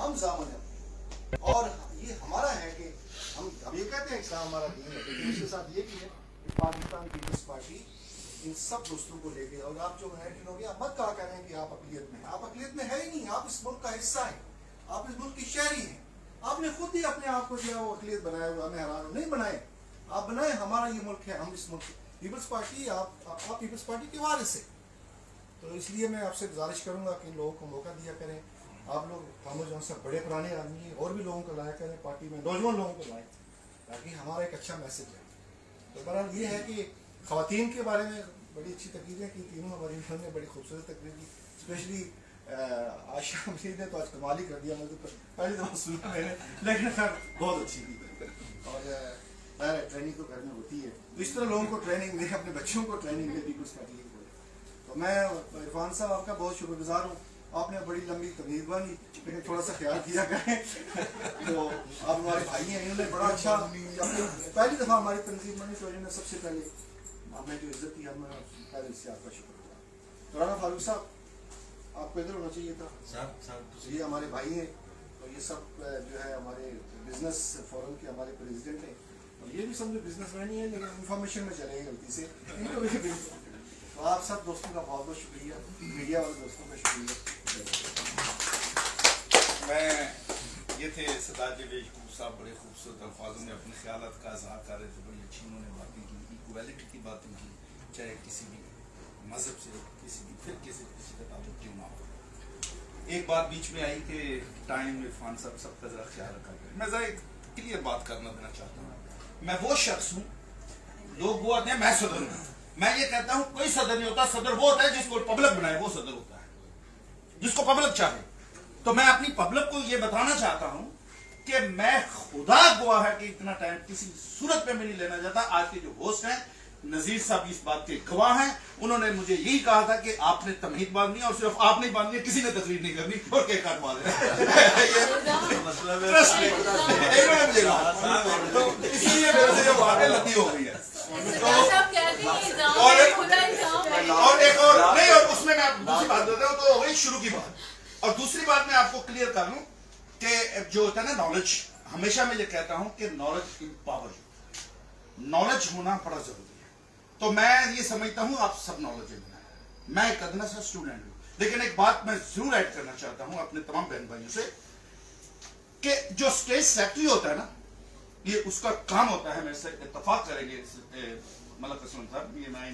ہم ضامن ہیں اور یہ ہمارا ہے کہ ہم یہ کہتے ہیں اسلام ہمارا دین ہے، لیکن اس کے ساتھ یہ بھی ہے کہ پاکستان پیپلز پارٹی ان سب دوستوں کو لے کے، اور آپ جو امریکن ہو گیا آپ مت کہا کریں کہ آپ اقلیت میں ہیں، آپ اقلیت میں ہے ہی نہیں، آپ اس ملک کا حصہ ہیں، آپ اس ملک کی شہری ہیں، آپ نے خود ہی اپنے آپ کو جو ہے وہ اقلیت بنایا ہوا، ہمیں حیران نہیں بنائے، آپ بنائے، ہمارا یہ ملک ہے، ہم اس ملک پیپلز پارٹی، آپ پیپلز پارٹی کے وارث ہیں۔ تو اس لیے میں آپ سے گزارش کروں گا کہ لوگوں کو موقع دیا کریں، آپ لوگ ہم جو سب بڑے پرانے آدمی ہیں اور بھی لوگوں کو لایا کریں پارٹی میں، نوجوان لوگوں کو لائیں تاکہ ہمارا ایک اچھا میسج ہے۔ تو بہرحال یہ ہے کہ خواتین کے بارے میں بڑی اچھی تقریریں کی، تینوں ہماری انہوں نے بڑی خوبصورت تقریر کی، اسپیشلی عائشہ مفید نے تو آج کمال ہی کر دیا، مجھے تو پہلی دفعہ سنا میں نے، لیکن خیر بہت اچھی کی، اور ٹریننگ تو گھر میں ہوتی ہے، تو اس طرح لوگوں کو ٹریننگ دیں، اپنے بچوں کو ٹریننگ دیں پیپلز پارٹی کو۔ تو میں عرفان صاحب آپ کا بہت شکر گزار ہوں، آپ نے بڑی لمبی تقریر بنی، لیکن تھوڑا سا خیال کیا کریں، تو آپ ہمارے بھائی ہیں، انہوں نے بڑا اچھا، پہلی دفعہ ہماری تنظیم بنی تو انہوں نے سب سے پہلے ہمیں جو عزت کی، ہم پہلے اس سے آپ کا شکر گزار۔ تو رانا فاروق صاحب آپ کو ادھر ہونا چاہیے تھا، یہ ہمارے بھائی ہیں، اور یہ سب جو ہے ہمارے بزنس فورم کے ہمارے پریزیڈنٹ ہیں، اور یہ بھی سمجھو بزنس مین ہی ہے لیکن انفارمیشن میں چلے گئے غلطی سے، ان کو بھی تو آپ سب دوستوں کا بہت بہت شکریہ، میڈیا والے دوستوں کا شکریہ۔ میں یہ تھے سردار جاوید صاحب، بڑے خوبصورت الفاظوں میں اپنے خیالات کا اظہار کر رہے تھے، بڑی اچھی انہوں نے باتیں کی، ایکویلٹی کی باتیں کی، چاہے کسی بھی مذہب سے، کسی بھی فرقے سے کسی کا تعلق کیوں نہ ہو۔ ایک بات بیچ میں آئی کہ ٹائم عرفان صاحب سب کا ذرا خیال رکھا کریں، میں ذرا ایک کلیئر بات کرنا دینا چاہتا ہوں، میں وہ شخص ہوں، لوگ وہ آتے ہیں میں صدر ہوں، میں یہ کہتا ہوں کوئی صدر نہیں ہوتا، صدر وہ ہوتا ہے جس کو پبلک بنائے، وہ صدر ہوتا ہے، جس کو پبلک چاہے۔ تو میں اپنی پبلک کو یہ بتانا چاہتا ہوں کہ میں خدا گواہ ہے کہ اتنا ٹائم کسی صورت پہ میں نہیں لینا چاہتا۔ آج کے جو ہوسٹ ہیں نذیر صاحب اس بات کے گواہ ہیں، انہوں نے مجھے یہی کہا تھا کہ آپ نے تمہید باندھنی ہے، اور صرف آپ نہیں باندھنی ہے، کسی نے تقریر نہیں کرنی، اور کیک کاٹوا دینا اسی لیے میرے سے یہ باتیں لگی ہو گئی ہے۔ اور ایک اور نہیں، اور اس میں دوسری بات دیتا ہوں تو ہو گئی شروع کی بات، اور دوسری بات میں آپ کو کلیئر کر لوں کہ جو ہوتا ہے نا نالج، ہمیشہ میں یہ کہتا ہوں کہ نالج امپاور، نالج ہونا بڑا ضروری ہے۔ تو میں یہ سمجھتا ہوں آپ سب نالجیبل ہیں، میں ایک ادنا سا اسٹوڈنٹ ہوں، لیکن ایک بات میں ضرور ایڈ کرنا چاہتا ہوں اپنے تمام بہن بھائیوں سے کہ جو اسٹیٹ سیکرٹری ہوتا ہے نا، یہ اس کا کام ہوتا ہے، میرے سے اتفاق کریں گے ملک اسلم صاحب، یہ میں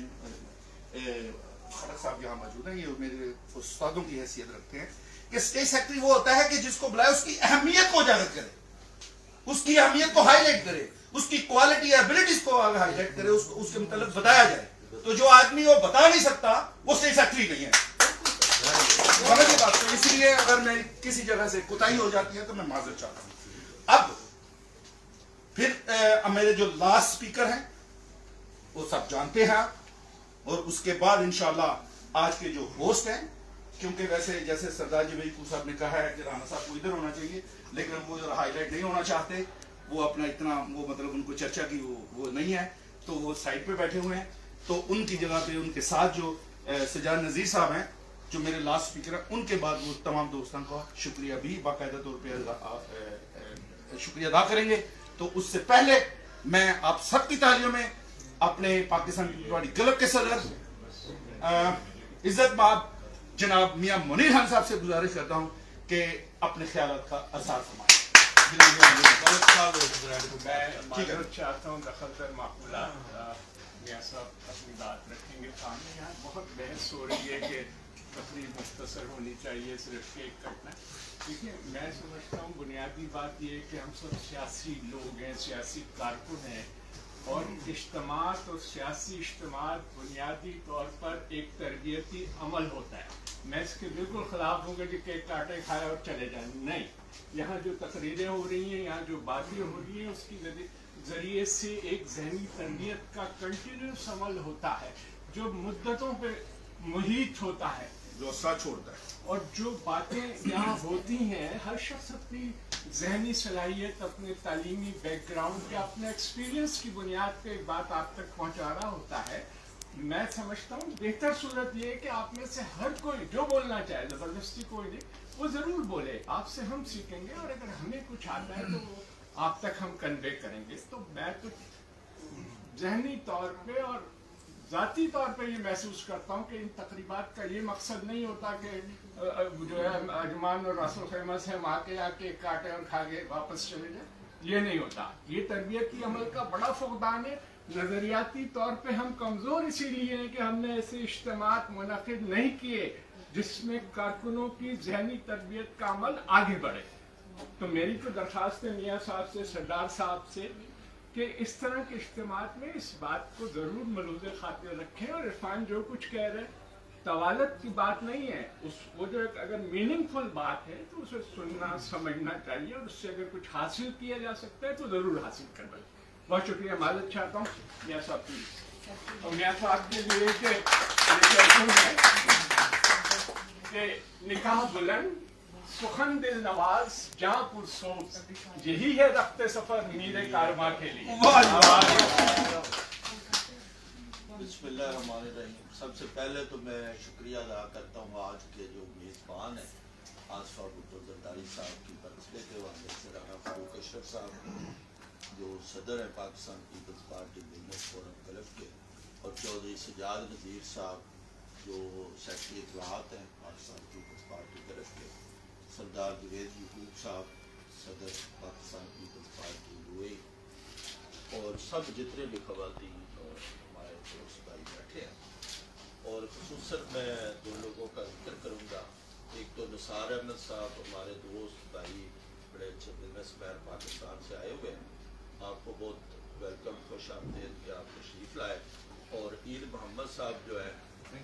خٹک صاحب یہاں موجود ہیں، یہ میرے استادوں کی حیثیت رکھتے ہیں کہ اسٹیٹ سیکرٹری وہ ہوتا ہے کہ جس کو بلائے اس کی اہمیت کو اجاگر کرے، اس کی اہمیت کو ہائی لائٹ کرے، اس کی کوالٹی ایبلٹیز کو ہائی لائٹ کرے، اس کے متعلق بتایا جائے۔ تو جو آدمی وہ بتا نہیں سکتا وہ اسٹیٹ سیکرٹری نہیں ہے، سمجھ کی بات۔ تو اس لیے اگر میں کسی جگہ سے کوتاہی ہو جاتی ہے تو میں معذرت چاہتا ہوں۔ اب پھر میرے جو لاسٹ اسپیکر ہیں وہ سب جانتے ہیں آپ، اور اس کے بعد انشاءاللہ آج کے جو ہوسٹ ہیں، کیونکہ ویسے جیسے سردار جاوید صاحب نے کہا ہے کہ رانا صاحب کو ادھر ہونا چاہیے، لیکن وہ ہائی لائٹ نہیں ہونا چاہتے، وہ اپنا اتنا وہ مطلب ان کو چرچا کی وہ نہیں ہے، تو وہ سائڈ پہ بیٹھے ہوئے ہیں، تو ان کی جگہ پہ ان کے ساتھ جو سجاد نذیر صاحب ہیں جو میرے لاسٹ اسپیکر ہیں، ان کے بعد وہ تمام دوستان کا شکریہ بھی باقاعدہ طور پہ شکریہ ادا کریں گے۔ تو اس سے پہلے میں آپ سب کی تالیوں میں اپنے پاکستان پیپلز پارٹی کلب کے صدر عزت مآب جناب میاں منیر خان صاحب سے گزارش کرتا ہوں کہ اپنے خیالات کا اظہار فرمائیں۔ میں معذرت چاہتا ہوں دخل در معقولات، میاں صاحب اپنی بات رکھیں گے سامنے۔ یہاں بہت بحث ہو رہی ہے کہ تقریر مختصر ہونی چاہیے، صرف کیک کٹنا۔ دیکھیے میں سمجھتا ہوں بنیادی بات یہ ہے کہ ہم سب سیاسی لوگ ہیں، سیاسی کارکن ہیں، اور اجتماعات اور سیاسی اجتماعات بنیادی طور پر ایک تربیتی عمل ہوتا ہے۔ میں اس کے بالکل خلاف ہوں گا کہ کیک کاٹے کھائے اور چلے جائیں، نہیں۔ یہاں جو تقریریں ہو رہی ہیں، یہاں جو باتیں ہو رہی ہیں، اس کی ذریعے سے ایک ذہنی تربیت کا کنٹینیوس عمل ہوتا ہے جو مدتوں پہ محیط ہوتا ہے، جو اثرات چھوڑتا ہے، اور جو باتیں یہاں ہوتی ہیں ہر شخص اپنی ذہنی صلاحیت، اپنے تعلیمی بیک گراؤنڈ یا اپنے ایکسپیرینس کی بنیاد پہ ایک بات آپ تک پہنچا رہا ہوتا ہے، मैं समझता हूँ बेहतर सूरत ये है कि आप में से हर कोई जो बोलना चाहे, जबरदस्ती कोई नहीं, वो जरूर बोले, आपसे हम सीखेंगे, और अगर हमें कुछ आता है तो वो आप तक हम कन्वे करेंगे। तो मैं तो जहनी तौर पे और ज़ाती तौर पे ये महसूस करता हूँ कि इन तकरीबात का ये मकसद नहीं होता कि जो है अजमान और रसूल फेमस है वहाँ के यहाँ केक काटे और खा के वापस चले जाए, ये नहीं होता। ये तरबियती अमल का बड़ा फुकदान है। नज़रियाती तौर पे हम कमज़ोर इसीलिए हैं कि हमने ऐसे इज्तिमात मुनक़िद नहीं किए जिसमें कारकुनों की जहनी तरबियत का अमल आगे बढ़े। तो मेरी तो दरख्वास्त है मियाँ साहब से, सरदार साहब से, कि इस तरह के इज्तिमात में इस बात को ज़रूर मलूज़ खातिर रखें। और इरफान जो कुछ कह रहे हैं तवालत की बात नहीं है, वो जो अगर मीनिंगफुल बात है तो उसे सुनना समझना चाहिए, और उससे अगर कुछ हासिल किया जा सकता है तो ज़रूर हासिल करना चाहिए। बहुत शुक्रिया, माजरत चाहता हूँ मियाँ साहब प्लीज। और मियाँ साहब के लिए कि निकाह बुलंद सुखन दिल नवाज जहाँ पुरसोज, यही है रफ्ते सफर मीरे कारवां के लिए। बिस्मिल्लाहिर्रहमानिर्रहीम। सबसे पहले तो मैं शुक्रिया अदा करता हूँ आज के जो मेज़बान हैं आसफा भुट्टो ज़रदारी साहब की बरसले के वाले से, राना फारूक अशरफ साहब जो सदर हैं Pakistan Peoples Party business forum club के, और चौधरी सजाद नज़ीर साहब जो सेक्रेटरी इत्तलाआत हैं पाकिस्तान पीपल्स पार्टी क्लब के, सरदार जवेद यकूब साहब सदर पाकिस्तान पीपल्स पार्टी यूए, और सब जितने भी ख़वातीन और हमारे दोस्त भाई बैठे हैं। और ख़ुसूसन मैं दो लोगों का जिक्र करूँगा। एक तो निसार अहमद साहब हमारे दोस्त भाई, बड़े अच्छे बिजनेसमैन पाकिस्तान से आए हुए हैं, आपको बहुत वेलकम, खुश आमदीद कि आप तशरीफ़ लाए। और ईद मोहम्मद साहब जो है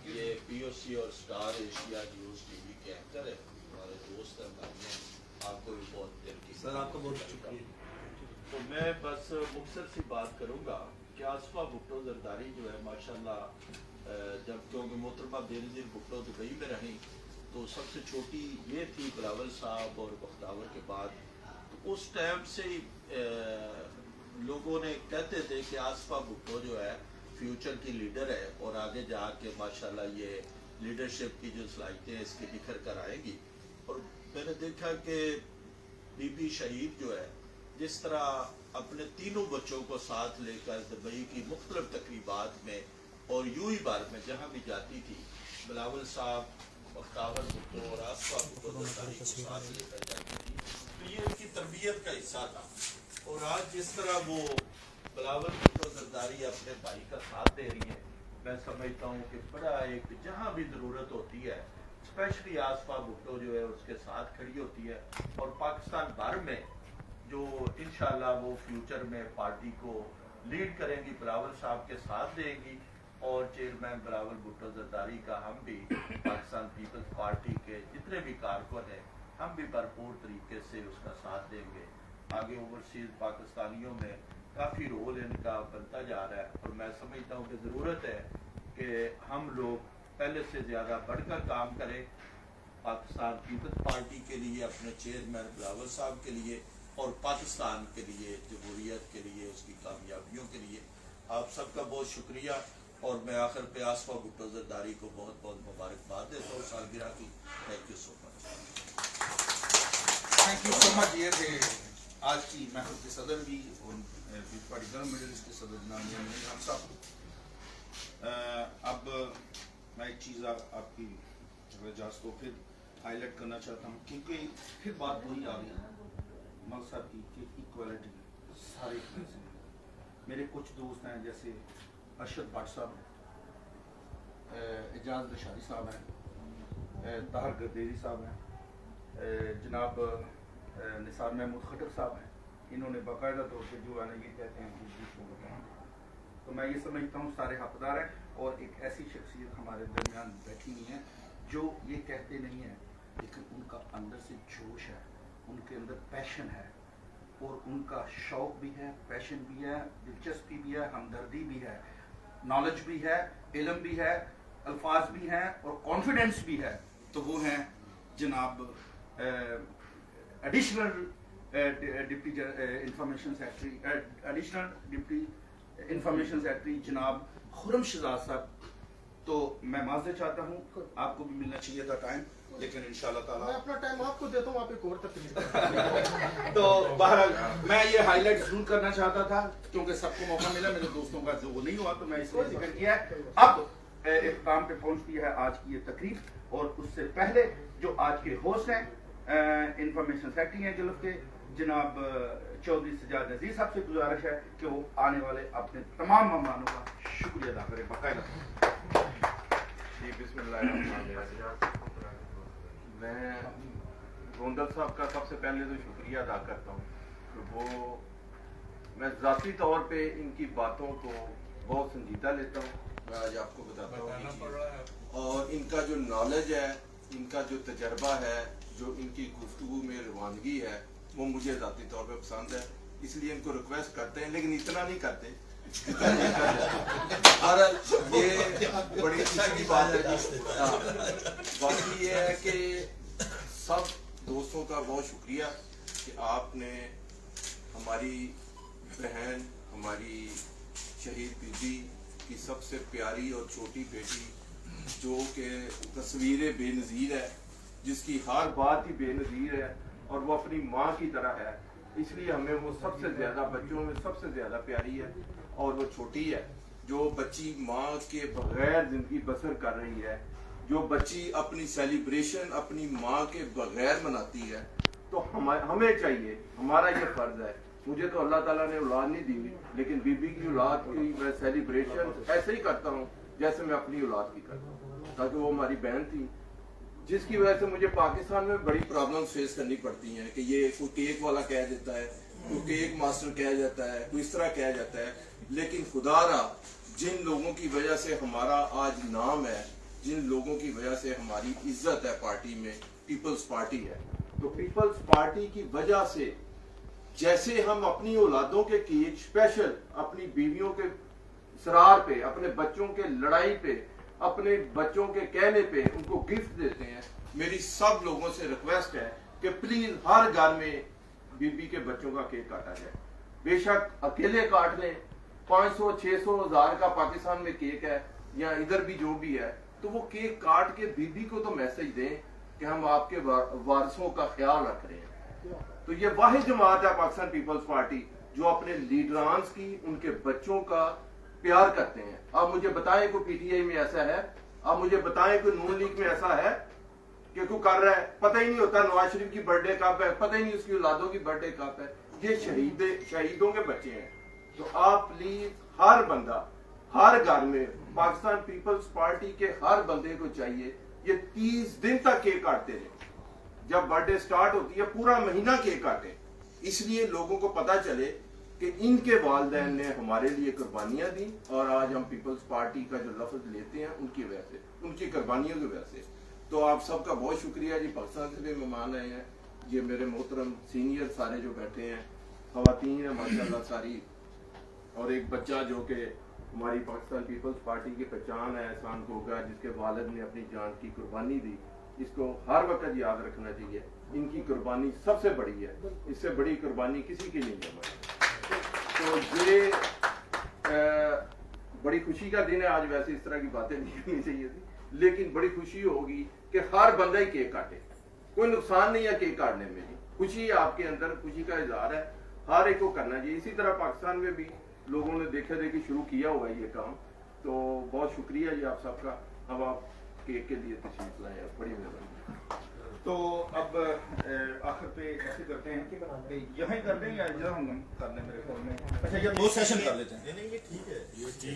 ये POC और स्टार एशिया न्यूज़ TV के एंकर है, हमारे दोस्त हैं भाई हैं, आपको भी बहुत दिल की सर, आपको बहुत शुक्रिया। तो मैं बस मुख्तसर सी बात करूँगा कि आसफा भुट्टो ज़रदारी जो है माशाल्लाह, जब क्योंकि मोहतरमा बेनज़ीर भुट्टो दुबई में रहीं तो सबसे छोटी ये थी बिलावल साहब और बख्तावर के बाद। तो उस टाइम से ही लोगों ने कहते थे कि आसफा भुट्टो जो है फ्यूचर की लीडर है, और आगे जाके माशाल्लाह ये लीडरशिप की जो सलाहियतें हैं इसकी निखर कर आएंगी। और मैंने देखा कि बीबी शहीद जो है जिस तरह अपने तीनों बच्चों को साथ लेकर दुबई की मुख्तलिफ तकरीबात में और यूं ही बार में जहाँ भी जाती थी, बिलावल साहब, बख्तावर भुट्टो और आसफा भुट्टो ज़रदारी को साथ लेकर जाती थी। तो ये उनकी तरबियत का हिस्सा था। और आज जिस तरह वो बिलावल भुट्टो ज़रदारी अपने भाई का साथ दे रही है, मैं समझता हूँ कि बड़ा एक जहाँ भी ज़रूरत होती है स्पेशली आसफा भुट्टो जो है उसके साथ खड़ी होती है। और पाकिस्तान भर में जो इंशाल्लाह वो फ्यूचर में पार्टी को लीड करेंगी, बिलावल साहब के साथ देंगी। और चेयरमैन बिलावल भुट्टो ज़रदारी का हम भी पाकिस्तान पीपल्स पार्टी के जितने भी कारकुन हैं हम भी भरपूर तरीके से उसका साथ देंगे। आगे ओवरसीज पाकिस्तानियों में काफ़ी रोल इनका बनता जा रहा है, और मैं समझता हूँ कि ज़रूरत है कि हम लोग पहले से ज़्यादा बढ़कर काम करें पाकिस्तान पीपल्स पार्टी के लिए, अपने चेयरमैन बिलावल साहब के लिए, और पाकिस्तान के लिए, जमहूरियत के लिए, उसकी कामयाबियों के लिए। आप सबका बहुत शुक्रिया। और मैं आखिर पे आसफा भुट्टो ज़रदारी को बहुत बहुत मुबारकबाद देता हूँ सालगिरह की। Thank you so much. Thank you so much. ये थे आज की महफिल के सदर भी, पीपल्स पार्टी जनरल मेडलिस्ट के सदर जनाब मियां नईम साहब। अब मैं एक चीज़ आपकी इजाज़त को फिर हाईलाइट करना चाहता हूँ, क्योंकि फिर बात वही आ गई मकसद की कि इक्वालिटी सारे हैं। मेरे कुछ दोस्त हैं जैसे अरशद भट्ट साहब हैं, एजाज नशारी साहब हैं, ताहर गर्देरी साहब हैं, जनाब निसार महमूद खटर साहब हैं। इन्होंने बाकायदा तौर पर जो है ना ये कहते हैं कि इसको बताएंगे। तो मैं ये समझता हूँ सारे हकदार हैं, और एक ऐसी शख्सियत हमारे दरमियान बैठी हुई है जो ये कहते नहीं हैं लेकिन उनका अंदर से जोश है, उनके अंदर पैशन है, और उनका शौक़ भी है, पैशन भी है, दिलचस्पी भी है, हमदर्दी भी है, नॉलेज भी है, इल्म भी है, अल्फाज भी हैं, और कॉन्फिडेंस भी है। तो वो हैं जनाब additional deputy information secretary, additional deputy information secretary जनाब खुर्रम शहजाद साहब। तो मैं माजरे चाहता हूँ, आपको भी मिलना चाहिए था टाइम, लेकिन इंशाल्लाह ताला मैं अपना टाइम आपको देता हूँ, आप एक और तकलीफ तो बहरहाल मैं ये हाईलाइट जरूर करना चाहता था क्योंकि सबको मौका मिला, मेरे दोस्तों का जो वो नहीं हुआ तो मैं इसलिए जिक्र किया है। अब इख्तिताम पे पहुंचती है आज की ये तकरीब, और उससे पहले जो आज के होस्ट हैं इंफॉर्मेशन सेक्रेटरी हैं जुल्फ के जनाब चौधरी सजाद नजीर साहब से गुजारिश है कि वो आने वाले अपने तमाम मेहमानों का शुक्रिया अदा करें बाकायदा। जी बिस्मिल्लाहिर्रहमानिर्रहीम। मैं गोंदल साहब का सबसे पहले तो शुक्रिया अदा करता हूँ कि वो मैं ज़ाती तौर पे इनकी बातों को बहुत संजीदा लेता हूँ, मैं आज आपको बताता हूँ, और इनका जो नॉलेज है, इनका जो तजर्बा है, जो इनकी गुफ्तगू में रवानगी है, वो मुझे ज़ाती तौर पे पसंद है, इसलिए इनको रिक्वेस्ट करते हैं, लेकिन इतना नहीं करते। और ये बड़ी खुशी की बात है। बाकी ये है कि सब दोस्तों का बहुत शुक्रिया कि आपने हमारी बहन, हमारी शहीद बीबी की सबसे प्यारी और छोटी बेटी, जो कि तस्वीर बेनज़ीर है, जिसकी हर बात ही बेनज़ीर है और वो अपनी माँ की तरह है, इसलिए हमें वो सबसे ज़्यादा, बच्चों में सबसे ज़्यादा प्यारी है। और वो छोटी है, जो बच्ची माँ के बगैर ज़िंदगी बसर कर रही है, जो बच्ची अपनी सेलिब्रेशन अपनी माँ के बगैर मनाती है, तो हमें चाहिए, हमारा ये फ़र्ज़ है। मुझे तो अल्लाह ताला ने औलाद नहीं दी, लेकिन बीबी की औलाद की मैं सेलिब्रेशन ऐसे ही करता हूँ जैसे मैं अपनी औलाद की करता हूँ, ताकि वो हमारी बहन थी, जिसकी वजह से मुझे पाकिस्तान में बड़ी प्रॉब्लम फेस करनी पड़ती हैं कि ये कोई केक वाला कह देता है, कोई केक मास्टर कह जाता है, कोई इस तरह कह जाता है। लेकिन खुदारा जिन लोगों की वजह से हमारा आज नाम है, जिन लोगों की वजह से हमारी इज्जत है पार्टी में, पीपल्स पार्टी है, तो पीपल्स पार्टी की वजह से जैसे हम अपनी औलादों के केक स्पेशल, अपनी बीवियों के सरार पे, अपने बच्चों के लड़ाई पे, अपने बच्चों के कहने पे उनको गिफ्ट देते हैं, मेरी सब लोगों से रिक्वेस्ट है कि प्लीज हर घर में बीबी के बच्चों का केक काटा जाए। बेशक अकेले काट लें, 500, 600, 1000 का पाकिस्तान में केक है या इधर भी जो भी है, तो वो केक काट के बीबी को तो मैसेज दें कि हम आपके वारसों का ख्याल रख रहे हैं। तो ये वाहिद जमात है पाकिस्तान पीपल्स पार्टी जो अपने लीडरांस की, उनके बच्चों का प्यार करते हैं। आप मुझे बताएं कोई पीटीआई में ऐसा है, आप मुझे बताएं कोई नून लीग में ऐसा है कि कोई कर रहा है, पता ही नहीं होता नवाज शरीफ की बर्थडे कब है, पता ही नहीं उसकी औलादों की बर्थडे कब है। ये शहीदों के बच्चे हैं। तो आप प्लीज हर बंदा, हर घर में पाकिस्तान पीपल्स पार्टी के हर बंदे को चाहिए ये 30 दिन तक केक काटते रहे। जब बर्थडे स्टार्ट होती है पूरा महीना केक काटे, इसलिए लोगों को पता चले कि इनके वालिदैन ने हमारे लिए कुर्बानियां दी, और आज हम पीपल्स पार्टी का जो लफ्ज लेते हैं उनकी वजह से, उनकी कुर्बानियों की वजह से। तो आप सबका बहुत शुक्रिया जी। पाकिस्तान से भी मेहमान आए हैं, ये मेरे मोहतरम सीनियर सारे जो बैठे हैं, खवातीन है माशाल्लाह सारी, और एक बच्चा जो कि हमारी पाकिस्तान पीपल्स पार्टी की पहचान है, एहसान गोगा, जिसके वालिद ने अपनी जान की कुर्बानी दी। इसको हर वक्त याद रखना चाहिए, इनकी कुर्बानी सबसे बड़ी है, इससे बड़ी कुर्बानी किसी की नहीं है। तो ये बड़ी खुशी का दिन है आज। वैसे इस तरह की बातें नहीं करनी चाहिए थी, लेकिन बड़ी खुशी होगी कि हर बंदा ही केक काटे, कोई नुकसान नहीं है केक काटने में। खुशी आपके अंदर, खुशी का इजहार है, हर एक को करना चाहिए। इसी तरह पाकिस्तान में भी लोगों ने देखा देखी शुरू किया हुआ है ये काम, तो बहुत शुक्रिया जी आप सबका। अब आप केक के लिए तशरीफ लाए, बड़ी मेहरबानी। तो अब आखिर पे ऐसे करते हैं कि यहाँ ही कर दें या इधर हम कर लें मेरे ख्याल में। अच्छा ये 2 सेशन कर लेते हैं। नहीं ये ठीक है,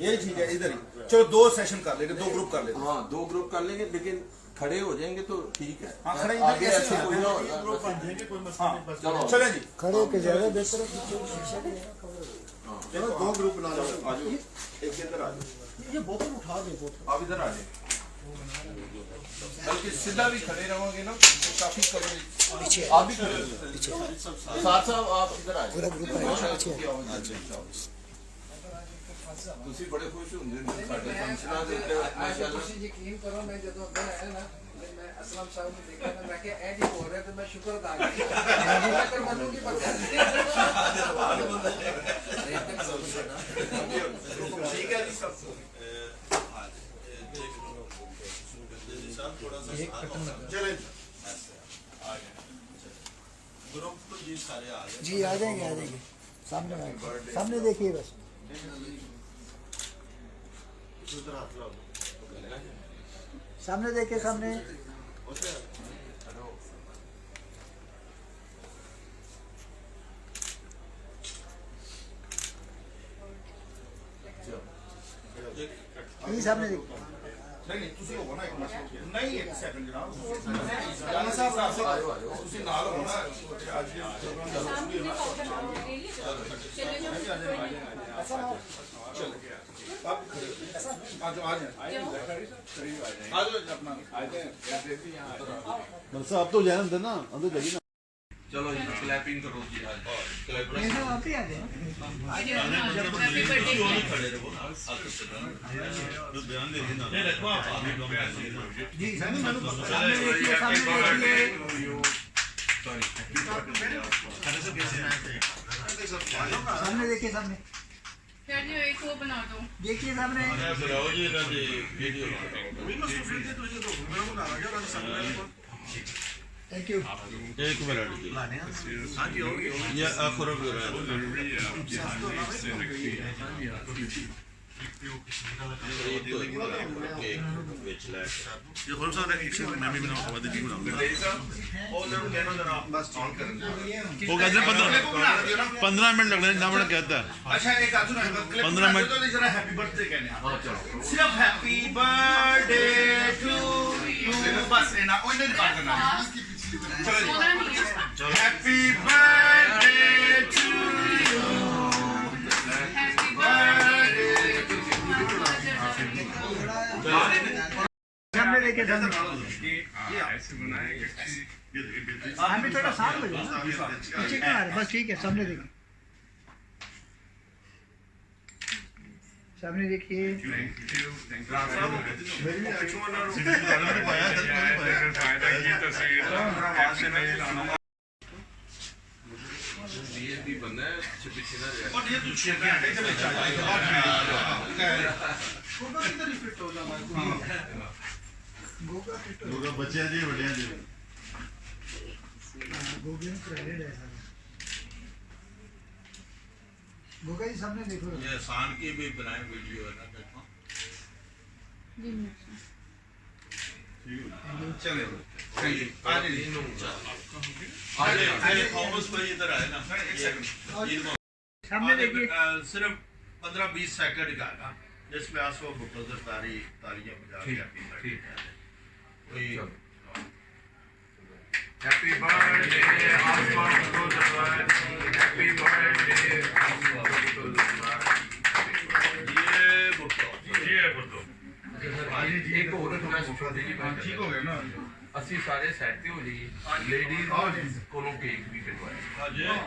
ये ठीक है, इधर ही चलो 2 सेशन कर लेंगे, 2 ग्रुप कर लेते हैं। हाँ 2 ग्रुप कर लेंगे, लेकिन खड़े हो जाएंगे तो ठीक है। हाँ खड़े आगे ऐसे कोई ना होगा। ग्रुप बन जाएंगे, कोई मसला नहीं। बस चलो चले जी, खड़े के ज्यादा बेहतर है। चलो 2 ग्रुप बना लो। आ जाओ, एक इधर आ जाओ, ये बोतल उठा दे, बोतल आप इधर आ जाए। बल्कि सीधा भी खड़े रहोगे ना तो काफी करोगे। पीछे आप भी खड़े पीछे साथ साहब आप इधर आ पूरा ग्रुप है पीछे। ਤੁਸੀਂ ਬੜੇ ਖੁਸ਼ ਹੁੰਦੇ ਨੇ ਸਾਡੇ ਫੰਕਸ਼ਨਾਂ ਦੇ ਉੱਤੇ ਮਾਸ਼ਾਅੱਲਾ। ਤੁਸੀਂ ਯਕੀਨ ਕਰੋ, ਮੈਂ ਜਦੋਂ ਅੰਦਰ ਆਇਆ ਨਾ ਤੇ ਮੈਂ ਅਸਲਮ ਸਾਹਿਬ ਨੂੰ ਦੇਖਿਆ ਨਾ, ਮੈਂ ਕਿਹਾ ਇਹ ਜੀ ਹੋ ਰਿਹਾ, ਤੇ ਮੈਂ ਸ਼ੁਕਰ ਅਦਾ ਕੀਤਾ। ਮੈਂ ਕਰ ਮੈਨੂੰ ਕੀ ਪਤਾ ठीक है जी सब। चलें ग्रुप तो जी सारे आ गए। जी आ जाएंगे सामने आएंगे। सामने देखिए बस। उधर हाथ लाओ सामने देखिए सामने। यही सामने देखिए। नहीं ਤੁਸੀਂ ਹੋਵੋ ਨਾ ਇੱਕ ਮਿੰਟ ਨਹੀਂ ਇੱਕ ਸੈਕਿੰਡ ਜਨਾਬ ਜਾਨਾ ਸਾਹਿਬ ਤੁਸੀਂ ਨਾਲ ਹੋ ਨਾ ਅੱਜ आज आ जाए अपना बस अब तो जाए अंदर ना, अंदर जाइए ना। चलो जी क्लैपिंग करो जी आज क्लैपिंग आप ही आ जाए। खड़े रहो जी सामने देखिए सामने देखिए सामने यार जी एक वो बना दो। देखिए सामने। बुलाओ जी इन्हों दी वीडियो थैंक यू। एक मिनट जी हाँ जी हो गया ये आखिर ये हो सकता है एक से मैं भी बनाऊंगा, बाद में बनाऊंगा। वो कहते हैं 15 मिनट लग रहे हैं, ना बड़ा कहता है। अच्छा एक आजू ना 15 मिनट तो जरा हैप्पी बर्थडे कहने सिर्फ हैप्पी बर्थडे टू यू बस ना ओए नहीं बात करना चलो होना नहीं है। Happy birthday to you happy birthday to सामने देखिए सामने। ऐसे बनाएंगे हमें थोड़ा साथ हो जाए ना। पीछे कहाँ आ रहे? बस ठीक है सामने देखिए। सामने देखिए। फायदा की तस्वीर ऐसे नहीं लाना। ये भी बंदा है पीछे ना जाए और ये तू शेयर क्या है जब लोग बच्चे जी बड़े जी। गोगा जी सामने देखो। ये आसान की भी बनाए वीडियो है ना देखो चले आज थॉमस भाई इधर आए ना सामने देखिए। सिर्फ 15-20 सेकंड का था जिसमें आसवा भुट्टो से सारी तालियां बजा के हैप्पी बर्थडे आसमा भुट्टो दरबार। हैप्पी बर्थडे आसमा भुट्टो दरबार। ये भुट्टो एक और रिक्वेस्ट ठीक हो गया ना ਅਸੀਂ ਸਾਰੇ ਸੈੱਟ ਤੇ ਹੋ ਜਾਈਏ ਲੇਡੀਜ਼ ਕੋਲੋਂ ਕੇਕ ਵੀ ਕਟਵਾਇਆ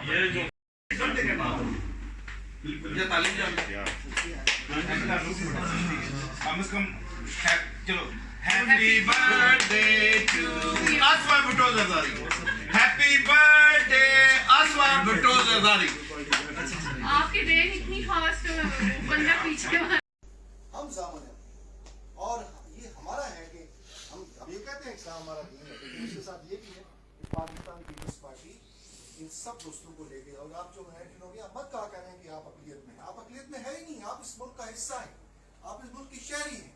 ये जो ये तालीम जा कम से कम चलो happy birthday to Asma Bhutto Zardari happy birthday Asma Bhutto Zardari आपकी ट्रेन इतनी फास्ट बंदा पीछे हम जामन है और ये हमारा है कि हम ये कहते हैं इस्लाम हमारा दीन है, लेकिन उसके साथ ये भी है कि पाकिस्तान पीपल्स पार्टी इन सब दोस्तों को लेके और आप जो है कि लोग मत कहा करें कि आप अकलियत में हैं। आप अकलियत में है ही नहीं, आप इस मुल्क का हिस्सा हैं, आप इस मुल्क की शहरी हैं।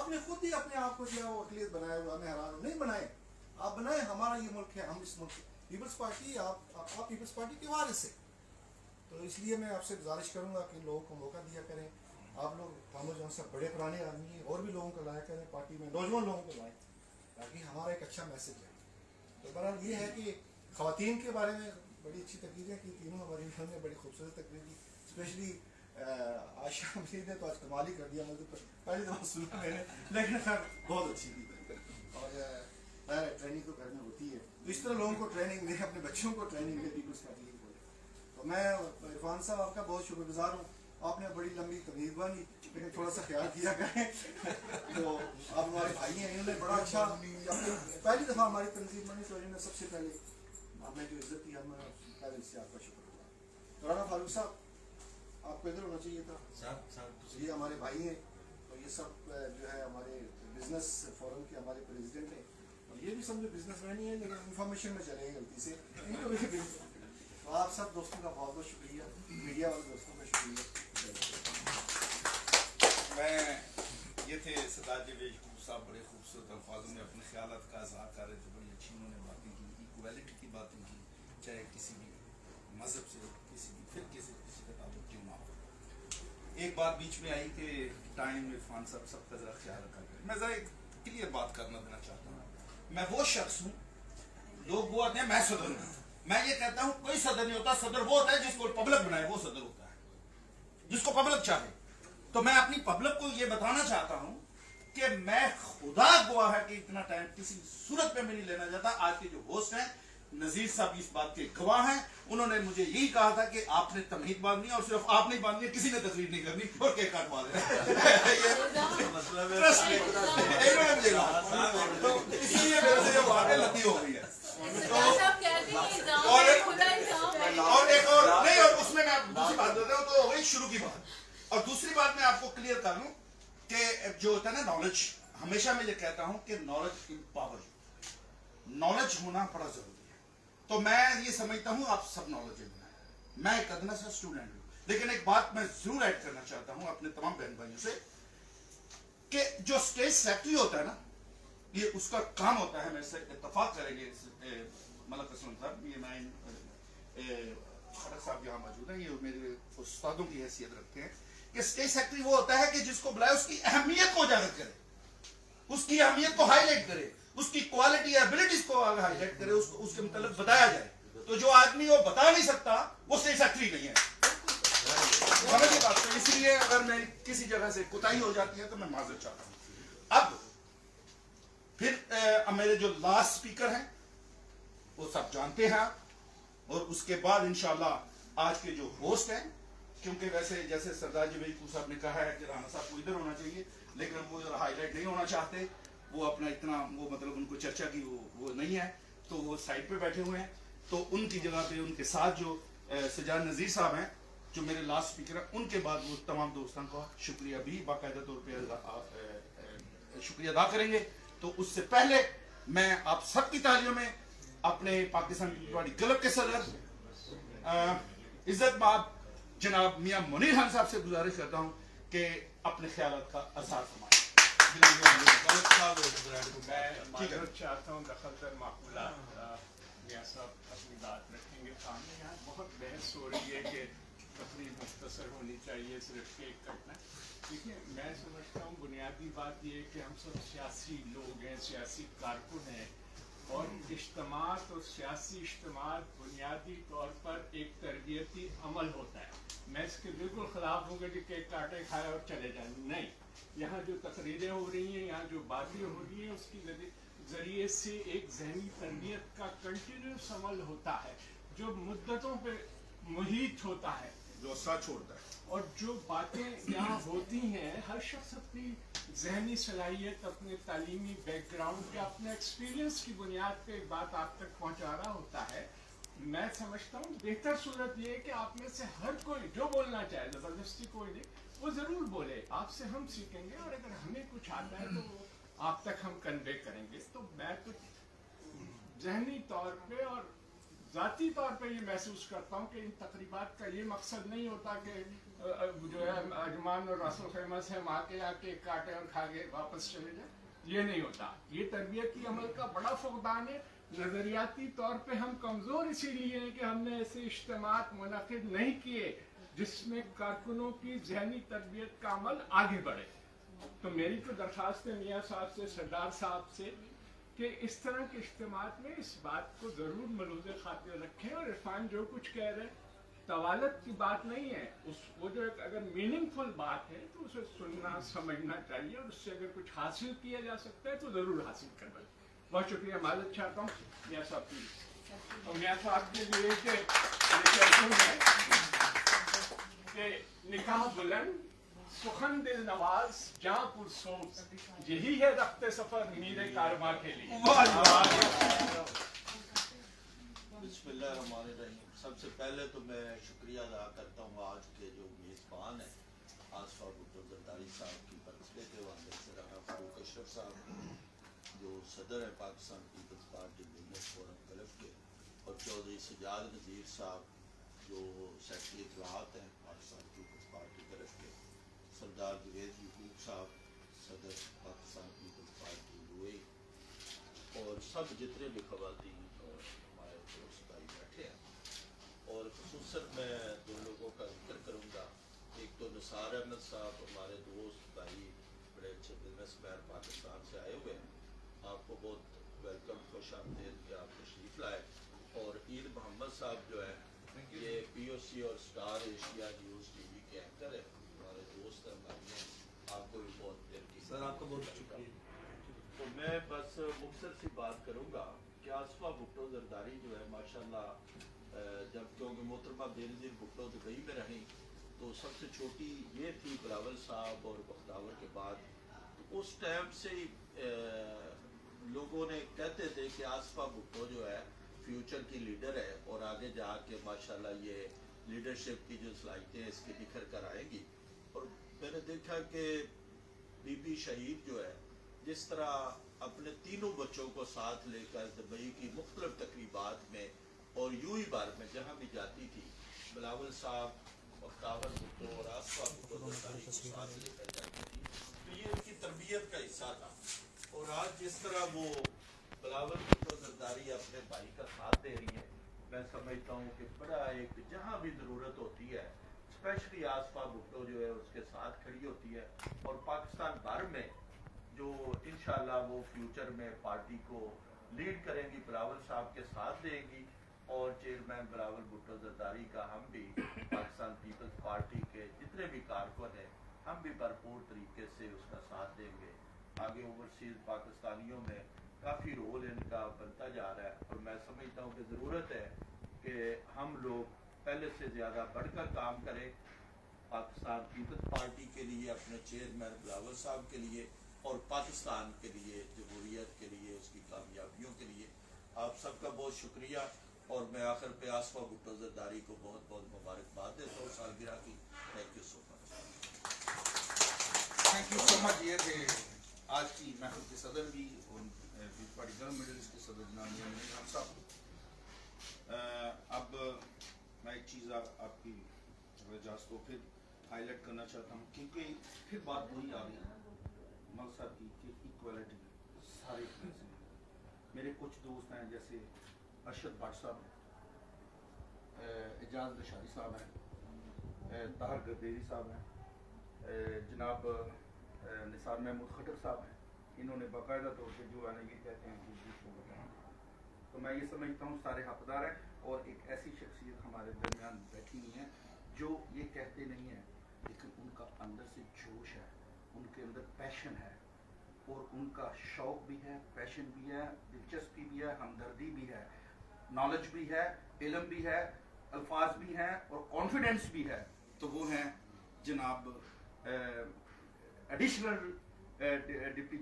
आपने खुद ही अपने आप को जो है वो अकलियत बनाया हुआ, हमें हैरान नहीं बनाए, आप बनाए। हमारा ये मुल्क है, हम इस मुल्क पीपल्स पार्टी आप पीपल्स पार्टी के वारिस है। तो इसलिए मैं आपसे गुजारिश करूंगा कि लोगों को मौका दिया करें। आप लोग हम जो सब बड़े पुराने आदमी हैं और भी लोगों को लाया करें पार्टी में, नौजवान लोगों को लाएं ताकि हमारा एक अच्छा मैसेज है। तो बहरहाल ये है कि ख़वातीन के बारे में बड़ी अच्छी तकरीरें की, तीनों हमारी बहन ने बड़ी खूबसूरत तकरीर की। स्पेशली आशा अमीर ने तो आज कमाल ही कर दिया, मुझे पहली दफ़ा सुना मैंने, लेकिन खैर बहुत अच्छी की। और ट्रेनिंग तो घर में होती है, तो इस तरह लोगों को ट्रेनिंग दें, अपने बच्चों को ट्रेनिंग दें पीपल्स पार्टी की। तो मैं इरफान साहब आपका बहुत शुक्रगुजार हूँ, आपने बड़ी लंबी तकरीर बनी, लेकिन थोड़ा सा ख्याल किया करें। तो आप हमारे भाई हैं, इन्होंने बड़ा अच्छा पहली दफ़ा हमारी तंजीम बनी तो इन्होंने सबसे पहले हमें जो इज्जत दी, हम पहले इससे आपका शुक्रगुजार। तो राना फारूक साहब आपको इधर होना चाहिए था, ये हमारे भाई हैं। तो ये सब जो है हमारे बिजनेस फोरम के हमारे प्रेसिडेंट हैं, और ये भी समझो बिजनेसमैन ही है, लेकिन इंफॉर्मेशन में चले गलती से। तो आप सब दोस्तों का बहुत बहुत शुक्रिया, मीडिया वाले दोस्तों का शुक्रिया। मैं ये थे सरदार जावेद साहब, बड़े खूबसूरत अल्फाजों में अपने ख्यालात का इजहार कर रहे थे। बड़ी अच्छी उन्होंने बातें की, इक्वालिटी की बातें की, चाहे किसी भी मजहब से, किसी भी फिरके से किसी का ताल्लुक क्यों ना हो। एक बात बीच में आई कि टाइम, इरफान साहब, सबका जरा ख्याल रखा करें। मैं जरा एक क्लियर बात करना देना चाहता हूँ। मैं वो शख्स हूँ, लोग वो आते हैं मैं सदर हूँ, मैं ये कहता हूँ कोई सदर नहीं होता। सदर वो होता है जिसको पब्लिक बनाए, वो सदर होता है, जिसको पब्लिक चाहे। तो मैं अपनी पब्लिक को ये बताना चाहता हूँ कि मैं खुदा गवाह है कि इतना टाइम किसी सूरत पे मैं नहीं लेना चाहता। आज के जो होस्ट हैं नजीर साहब इस बात के गवाह हैं। उन्होंने मुझे यही कहा था कि आपने तमहीद बांधनी है, और सिर्फ आपने ही बांधनी है, किसी ने तकरीर नहीं करनी और केक काटवा देना। तो इसलिए मेरे से ये बातें लती हो गई है। और एक और नहीं, और उसमें मैं दूसरी बात देता हूँ, तो हो गई शुरू की बात। और दूसरी बात मैं आपको क्लियर कर लूं कि जो होता है ना नॉलेज, हमेशा मैं ये कहता हूं कि नॉलेज इम्पावर, नॉलेज होना बड़ा जरूरी है। तो मैं ये समझता हूं आप सब नॉलेजेबल हैं, मैं एक अदना सा स्टूडेंट हूं। लेकिन एक बात मैं जरूर ऐड करना चाहता हूं अपने तमाम बहन भाइयों से कि जो स्टेट सेक्रेटरी होता है ना, ये उसका काम होता है, मेरे से इत्तेफाक करेंगे मलक असलम साहब, ये मैं खड़क साहब यहाँ मौजूद हैं, ये मेरे उस्तादों की हैसियत रखते हैं कि स्टेट सेक्रेटरी वो होता है कि जिसको बुलाए उसकी अहमियत को उजागर करे, उसकी अहमियत को हाईलाइट करे, उसकी क्वालिटी एबिलिटीज को हाईलाइट करे, उसको उसके मतलब बताया जाए। तो जो आदमी वो बता नहीं सकता वो स्टेट सेक्रेटरी नहीं है। समझिए बात। तो इसलिए अगर मैं किसी जगह से कुताही हो जाती है तो मैं माजरत चाहता हूँ। अब फिर मेरे जो लास्ट स्पीकर हैं वो सब जानते हैं, और उसके बाद इंशाल्लाह आज के जो होस्ट हैं, क्योंकि वैसे जैसे सरदार जावेद साहब ने कहा है कि राणा साहब को इधर होना चाहिए, लेकिन वो हाईलाइट नहीं होना चाहते, वो अपना इतना वो मतलब उनको चर्चा की वो नहीं है, तो वो साइड पे बैठे हुए हैं। तो उनकी जगह पे उनके साथ जो सजाद नज़ीर साहब हैं जो मेरे लास्ट स्पीकर हैं, उनके बाद वो तमाम दोस्तों का शुक्रिया भी बाकायदा तौर पर शुक्रिया अदा करेंगे। तो उससे पहले मैं आप सबकी तालियों में अपने पाकिस्तान पीपल्स पार्टी क्लब के सदर इज्जत माब जनाब मियां मुनीर खान साहब से गुजारिश करता हूं कि अपने ख्यालात का अज़हार फरमाएं। मैं माजरत चाहता हूँ दखलतर माकूलात, मियां साहब अपनी बात रखेंगे सामने। यहाँ बहुत बहस हो रही है कि तकरीर मुख्तसर होनी चाहिए, सिर्फ केक कटना। देखिए, मैं समझता हूँ बुनियादी बात ये है कि हम सब सियासी लोग हैं, सियासी कारकुन हैं, और इज्तिमात और सियासी इज्तिमात बुनियादी तौर पर एक तरबियती अमल होता है। मैं इसके बिल्कुल खिलाफ हूँ कि केक काटे खाए और चले जाए, नहीं। यहाँ जो तकरीरें हो रही हैं, यहाँ जो बातें हो रही हैं, उसकी जरिए से एक जहनी तरबियत का कंटिन्यूस अमल होता है जो मुद्दतों पे मुहित होता है, जो असर छोड़ता है। और जो बातें यहाँ होती हैं, हर शख्स अपनी जहनी सलाहियत, अपने तालीमी बैकग्राउंड के, अपने एक्सपीरियंस की बुनियाद पे एक बात आप तक पहुँचा रहा होता है। मैं समझता हूँ बेहतर सूरत ये है कि आप में से हर कोई जो बोलना चाहे, ज़बरदस्ती कोई नहीं, वो ज़रूर बोले, आपसे हम सीखेंगे, और अगर हमें कुछ आता है तो आप तक हम कन्वे करेंगे। तो मैं कुछ जहनी तौर पे और ज़ाती तौर पे ये महसूस करता हूँ कि इन तकरीबात का ये मकसद नहीं होता कि जो है अजमान और रसूल खैमा से हम आके काटे और खा के वापस चले जाए, ये नहीं होता। ये तरबियती अमल का बड़ा फुकदान है। नज़रियाती तौर पे हम कमज़ोर इसीलिए हैं कि हमने ऐसे इज्तिमात मुनक़िद नहीं किए जिसमें कारकुनों की जहनी तरबियत का अमल आगे बढ़े। तो मेरी तो दरख्वास्त है मियाँ साहब से, सरदार साहब से, कि इस तरह के इज्तिमात में इस बात को ज़रूर मलूज़ खातिर रखें। और इरफान जो कुछ कह रहे हैं तवालत की बात नहीं है, वो जो एक अगर मीनिंगफुल बात है तो उसे सुनना समझना चाहिए, और उससे अगर कुछ हासिल किया जा सकता है तो ज़रूर हासिल करना। बहुत शुक्रिया, माजरत चाहता हूँ मियाँ साहब की, और मियाँ साहब के लिए कि निकाह बुलंद सुखन दिल नवाज जहाँ पुरसोज, यही है रफ्ते सफर मीरे कारवां के लिए। बिस्मिल्लाहिर्रहमानिर्रहीम। सबसे पहले तो मैं शुक्रिया अदा करता हूँ आज के जो मेज़बान हैं, आसफा भुट्टो ज़रदारी साहब की बर्थडे के वाले से राना फारूक अशरफ साहब, जो सदर है Pakistan Peoples Party business forum Gulf के, और चौधरी सजाद नज़ीर साहब जो सेक्रेटरी इत्तलाआत हैं पाकिस्तान पीपल्स पार्टी गल्फ के, सरदार जुवेद यकूब साहब सदर पाकिस्तान पीपल्स पार्टी यूए, और सब जितने भी खवातीन और हमारे दोस्त भाई बैठे हैं। और खुसूसन मैं दो लोगों का जिक्र करूँगा, एक तो निसार अहमद साहब हमारे दोस्त भाई, बड़े अच्छे बिजनेसमैन पाकिस्तान से आए हुए हैं, आपको बहुत वेलकम खुश आमदीद कि आप तशरीफ़ लाए। और ईद मोहम्मद साहब जो है ये POC और स्टार एशिया न्यूज़ TV के एंकर है, हमारे दोस्त हैं भाई हैं, आपको भी बहुत देर की सर आपका बहुत शुक्रिया। तो मैं बस मुख्तसर सी बात करूँगा कि आसफा भुट्टो जरदारी जो है माशाल्लाह, जब क्योंकि मोहतरमा बेनज़ीर भुट्टो दुबई में रहीं तो सबसे छोटी ये थी बिलावल साहब और बख्तावर के बाद, तो उस टाइम से लोगों ने कहते थे कि आसफा भुट्टो जो है फ्यूचर की लीडर है और आगे जाके माशाल्लाह ये लीडरशिप की जो सलाहियतें इसकी निखर कर आएंगी। और मैंने देखा कि बीबी शहीद जो है जिस तरह अपने तीनों बच्चों को साथ लेकर दुबई की मुख्तलिफ तकरीबात में और यूं ही बार में जहाँ भी जाती थी, बिलावल साहब बख्तावर भुट्टो और आसफा भुट्टो जरदारी को साथ लेकर जाती थी, तो ये उनकी तरबियत का हिस्सा था। और आज जिस तरह वो बिलावल भुट्टो जरदारी अपने भाई का साथ दे रही है, मैं समझता हूँ कि बड़ा एक जहाँ भी ज़रूरत होती है स्पेशली आसफा भुट्टो जो है उसके साथ खड़ी होती है, और पाकिस्तान भर में जो इंशाल्लाह वो फ्यूचर में पार्टी को लीड करेंगी, बिलावल साहब के साथ देंगी। और चेयरमैन बिलावल भुट्टो जरदारी का हम भी पाकिस्तान पीपल्स पार्टी के जितने भी कारकुन हैं हम भी भरपूर तरीके से उसका साथ देंगे। आगे ओवरसीज पाकिस्तानियों में काफ़ी रोल इनका बनता जा रहा है, और मैं समझता हूँ कि ज़रूरत है कि हम लोग पहले से ज़्यादा बढ़कर काम करें पाकिस्तान पीपल्स पार्टी के लिए, अपने चेयरमैन बिलावल साहब के लिए और पाकिस्तान के लिए, जमहूरियत के लिए, उसकी कामयाबियों के लिए। आप सबका बहुत शुक्रिया, और मैं आखिर पे आसफा भुट्टो जरदारी को बहुत बहुत मुबारकबाद देता हूँ सालगिरह की। Thank you so much. Thank you so much. ये थे आज की महफिल के सदर भी और पीपल्स पार्टी जनरल मेडलिस्ट के सदर जनाब हम सब। अब मैं एक चीज़ आपकी इजाज़त को फिर हाईलाइट करना चाहता हूँ, क्योंकि फिर बात वही आ गई मल साहब की कि इक्वालिटी सारे मेरे कुछ दोस्त हैं जैसे अरशद भट्ट साहब हैं, एजाज लशारी साहब हैं, ताहर गर्देरी साहब हैं, जनाब निसार महमूद खटर साहब हैं, इन्होंने बाकायदा तौर पर जो है ना ये कहते हैं कि दूसरों को बताएं। तो मैं ये समझता हूँ सारे हकदार हैं, और एक ऐसी शख्सियत हमारे दरमियान बैठी हुई है जो ये कहते नहीं हैं, लेकिन उनका अंदर से जोश है, उनके अंदर पैशन है, और उनका शौक भी है, पैशन भी है, दिलचस्पी भी है, हमदर्दी भी है, नॉलेज भी है, इल्म भी है, अल्फाज भी हैं, और कॉन्फिडेंस भी है। तो वो हैं जनाब additional deputy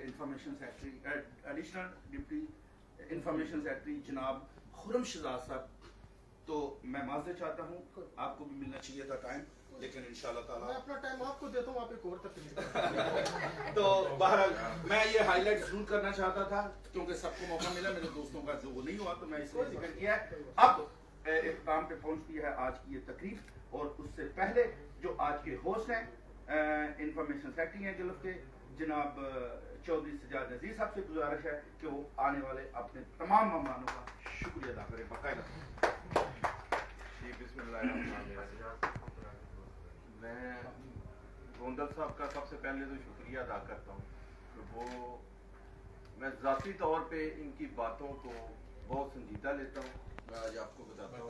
information secretary, additional deputy information secretary जनाब खुर्रम शहजाद साहब। तो मैं माजरे चाहता हूँ, आपको भी मिलना चाहिए था टाइम, लेकिन इंशाल्लाह ताला मैं अपना टाइम आपको देता हूँ, आप एक और तकलीफ। तो बहरहाल मैं ये हाईलाइट जरूर करना चाहता था, क्योंकि सबको मौका मिला, मेरे दोस्तों का जो वो नहीं हुआ, तो मैं इसलिए जिक्र किया है। अब इख्तिताम पे पहुंचती है आज की ये तकरीफ, और उससे पहले जो आज के होस्ट हैं इंफॉर्मेशन सेक्रेटरी हैं गल्फ के जनाब चौधरी सजाद नज़ीर साहब से गुजारिश है कि वो आने वाले अपने तमाम मेहमानों का शुक्रिया अदा करें बाकायदा। मैं गोंदल साहब का सबसे पहले तो शुक्रिया अदा करता हूँ कि वो मैं ज़ाती तौर पे इनकी बातों को बहुत संजीदा लेता हूँ, मैं आज आपको बताता हूँ।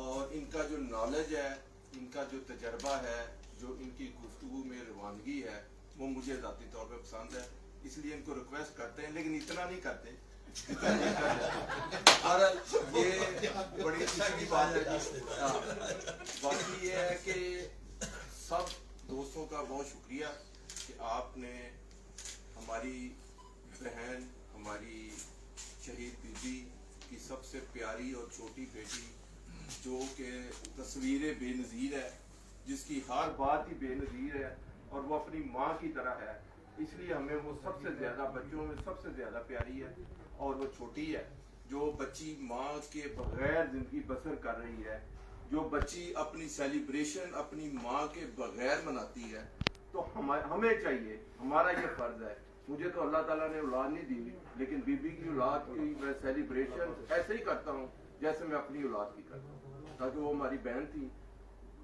और इनका जो नॉलेज है, इनका जो तजर्बा है, जो इनकी गुफ्तगू में रवानगी है, वो मुझे ज़ाती तौर पे पसंद है, इसलिए इनको रिक्वेस्ट करते हैं, लेकिन इतना नहीं करते। ये बड़ी खुशी की बात है। बाकी ये है कि सब दोस्तों का बहुत शुक्रिया कि आपने हमारी बहन, हमारी शहीद बीबी की सबसे प्यारी और छोटी बेटी, जो कि तस्वीर बेनज़ीर है, जिसकी हर बात ही बेनज़ीर है, और वो अपनी माँ की तरह है, इसलिए हमें वो सबसे ज़्यादा, बच्चों में सबसे ज़्यादा प्यारी है और वो छोटी है। जो बच्ची माँ के बगैर ज़िंदगी बसर कर रही है, जो बच्ची अपनी सेलिब्रेशन अपनी माँ के बगैर मनाती है, तो हमें चाहिए, हमारा ये फ़र्ज़ है। मुझे तो अल्लाह ताला ने औलाद नहीं दी, लेकिन बीबी की औलाद की मैं सेलिब्रेशन ऐसे ही करता हूँ जैसे मैं अपनी औलाद की करता हूँ, ताकि वो हमारी बहन थी,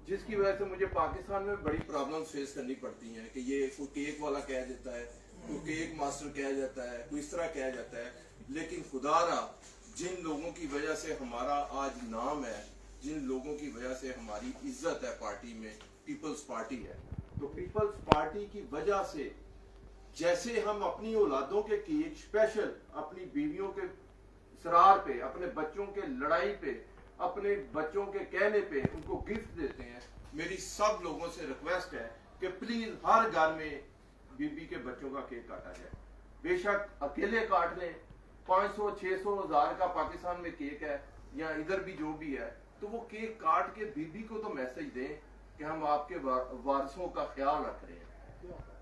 जिसकी वजह से मुझे पाकिस्तान में बड़ी प्रॉब्लम फेस करनी पड़ती हैं कि ये कोई केक वाला कह देता है, कोई केक मास्टर कह जाता है, कोई इस तरह कह जाता है। लेकिन खुदारा जिन लोगों की वजह से हमारा आज नाम है, जिन लोगों की वजह से हमारी इज्जत है पार्टी में, पीपल्स पार्टी है, तो पीपल्स पार्टी की वजह से जैसे हम अपनी औलादों के केक स्पेशल अपनी बीवियों के सरार पे, अपने बच्चों के लड़ाई पे, अपने बच्चों के कहने पे उनको गिफ्ट देते हैं, मेरी सब लोगों से रिक्वेस्ट है कि प्लीज हर घर में बीबी के बच्चों का केक काटा जाए। बेशक अकेले काट लें, 500, 600, 1000 का पाकिस्तान में केक है या इधर भी जो भी है, तो वो केक काट के बीबी को तो मैसेज दें कि हम आपके वारसों का ख्याल रख रहे हैं।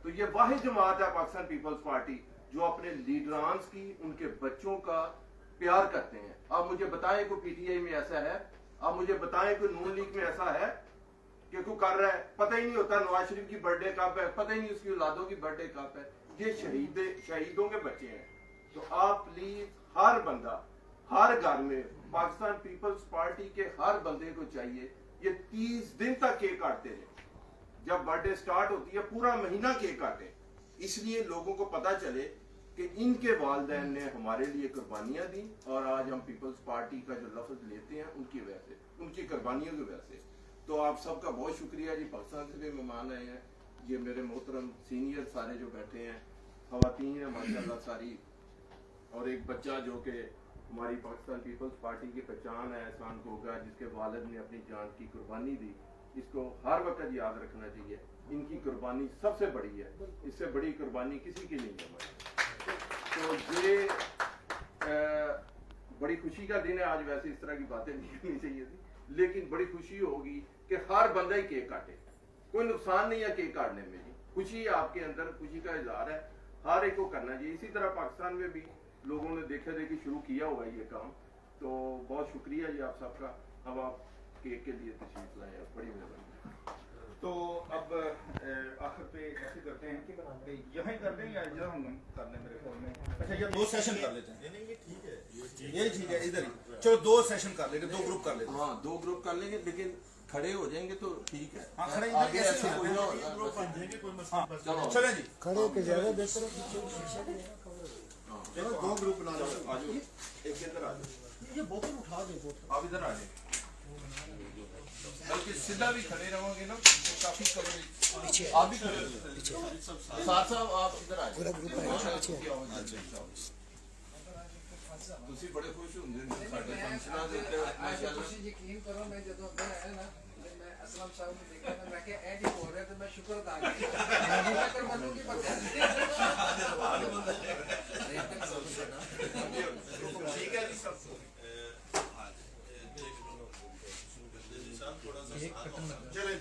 तो ये वाहिद जमात है पाकिस्तान पीपल्स पार्टी जो अपने लीडरान्स की, उनके बच्चों का प्यार करते हैं। आप मुझे बताएं कोई पीटीआई में ऐसा है, आप मुझे बताएं कोई नून लीग में ऐसा है कि कोई कर रहा है, पता ही नहीं होता नवाज शरीफ की बर्थडे कब है, पता ही नहीं उसकी औलादों की बर्थडे कब है। ये शहीदों के बच्चे हैं। तो आप प्लीज हर बंदा, हर घर में पाकिस्तान पीपल्स पार्टी के हर बंदे को चाहिए ये 30 दिन तक केक काटते रहे। जब बर्थडे स्टार्ट होती है पूरा महीना केक काटे, इसलिए लोगों को पता चले कि इनके वालिदैन ने हमारे लिए कुर्बानियां दी और आज हम पीपल्स पार्टी का जो लफ्ज लेते हैं उनकी वजह से, उनकी कुर्बानियों की वजह से। तो आप सबका बहुत शुक्रिया जी। पाकिस्तान से भी मेहमान आए हैं, ये मेरे मोहतरम सीनियर सारे जो बैठे हैं, खवातीन हैं माशाल्लाह सारी, और एक बच्चा जो कि हमारी पाकिस्तान पीपल्स पार्टी की पहचान है, एहसान गोगा, जिसके वालिद ने अपनी जान की कुर्बानी दी। इसको हर वक्त याद रखना चाहिए, इनकी कुर्बानी सबसे बड़ी है, इससे बड़ी कुर्बानी किसी की नहीं है हमारी। तो ये बड़ी खुशी का दिन है आज। वैसे इस तरह की बातें नहीं करनी चाहिए थी, लेकिन बड़ी खुशी होगी कि हर बंदा ही केक काटे, कोई नुकसान नहीं है केक काटने में जी, खुशी आपके अंदर, खुशी का इजहार है, हर एक को करना चाहिए। इसी तरह पाकिस्तान में भी लोगों ने देखा देखी शुरू किया हुआ है ये काम, तो बहुत शुक्रिया जी आप सबका। अब आप केक के लिए तशरीफ लाए, बड़ी मेहरबानी। तो अब आखिर पे ऐसे करते हैं कि यहाँ कर दें या इधर हम कर लें मेरे ख्याल में। अच्छा ये 2 सेशन कर लेते हैं। नहीं ये ठीक है, ये ठीक है, इधर ही चलो 2 सेशन कर लेंगे, 2 ग्रुप कर लेते हैं। हाँ 2 ग्रुप कर लेंगे, लेकिन खड़े हो जाएंगे तो ठीक है। हाँ खड़े आगे ऐसे कोई ना होगा। ग्रुप बन जाएंगे, कोई मसला हाँ बस चलो चलें जी, खड़े होके ज्यादा बेहतर है। चलो 2 ग्रुप बना लो। आ जाओ, एक इधर आ जाओ, ये बोतल उठा दे, बोतल आप इधर आ जाए, बल्कि सीधा भी खड़े रहोगे ना तो काफी कवरेज। पीछे आप भी खड़े हो पीछे साथ साहब आप इधर आ पूरा ग्रुप है पीछे। ਤੁਸੀਂ ਬੜੇ ਖੁਸ਼ ਹੁੰਦੇ ਨੇ ਸਾਡੇ ਫੰਕਸ਼ਨਾਂ ਦੇ ਉੱਤੇ ਮਾਸ਼ਾਅੱਲਾ। ਤੁਸੀਂ ਯਕੀਨ ਕਰੋ, ਮੈਂ ਜਦੋਂ ਅੰਦਰ ਆਇਆ ਨਾ, ਮੈਂ ਅਸਲਮ ਸਾਹਿਬ ਨੂੰ ਦੇਖਿਆ ਤਾਂ ਮੈਂ ਕਿਹਾ ਇਹ ਜੀ ਹੋ ਰਿਹਾ, ਤੇ ਮੈਂ ਸ਼ੁਕਰ ਅਦਾ ਕੀਤਾ। ਮੈਂ ਕਰ ਮੰਨੂਗੀ ਪਤਾ ठीक है जी सब चले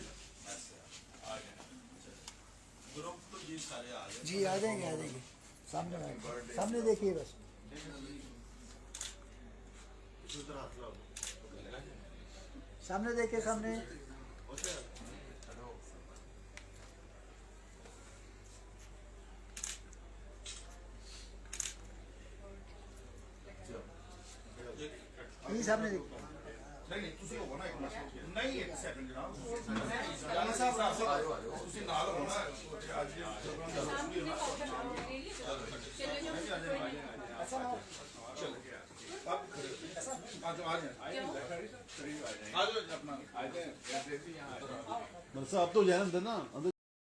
ग्रुप तो जी सारे आ गए जी आ जाएंगे सामने आएंगे, सामने देखिए बस उधर हाथ लाओ सामने देखिए, सामने नहीं, सामने देखिए। नहीं ਤੁਸੀਂ ਹੋਵੋ ਨਾ ਇੱਕ ਮਿੰਟ, ਨਹੀਂ ਇੱਕ ਸੈਕਿੰਡ ਜਨਾਬ, ਜਾਨਾ ਸਾਹਿਬ ਰਾਸਤੇ ਤੁਸੀਂ ਨਾਲ ਹੋ ਨਾ ਅੱਜ चलो आ जाओ अपना आ जाए, बस अब तो जाए अंदर ना अंदर